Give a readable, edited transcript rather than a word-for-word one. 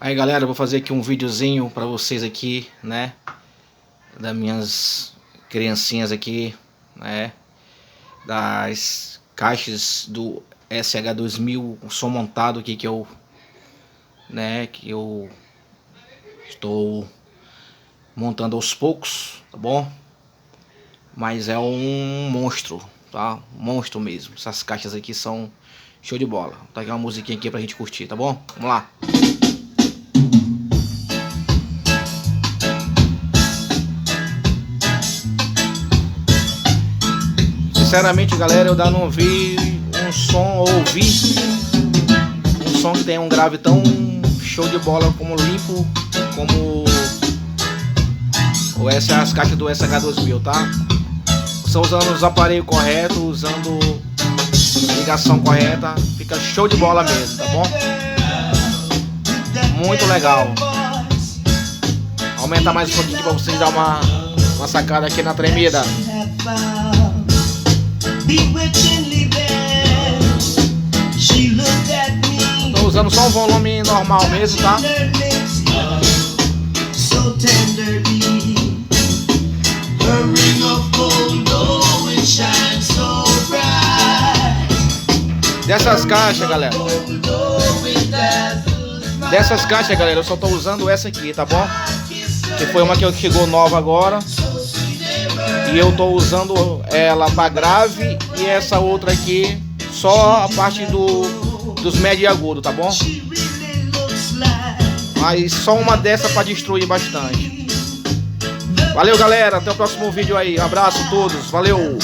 Aí galera, eu vou fazer aqui um videozinho pra vocês aqui, né, das minhas criancinhas aqui, né, das caixas do SH2000, o som montado aqui que eu estou montando aos poucos, tá bom? Mas é um monstro, tá? Monstro mesmo. Essas caixas aqui são show de bola. Vou pegar uma musiquinha aqui pra gente curtir, tá bom? Vamos lá. Sinceramente, galera, eu ainda não vi um som, ou ouvi um som que tem um grave tão show de bola, como limpo, como as caixas do SH2000, tá? Só usando os aparelhos corretos, usando ligação correta, fica show de bola mesmo, tá bom? Muito legal. Aumentar mais um pouquinho pra vocês dar uma sacada aqui na tremida. Tô usando só um volume normal mesmo, tá? Dessas caixas, galera, eu só tô usando essa aqui, tá bom? Que foi uma que chegou nova agora. E eu tô usando ela pra grave e essa outra aqui só a parte dos médio e agudo, tá bom? Mas só uma dessa pra destruir bastante. Valeu, galera, até o próximo vídeo aí. Um abraço a todos, valeu!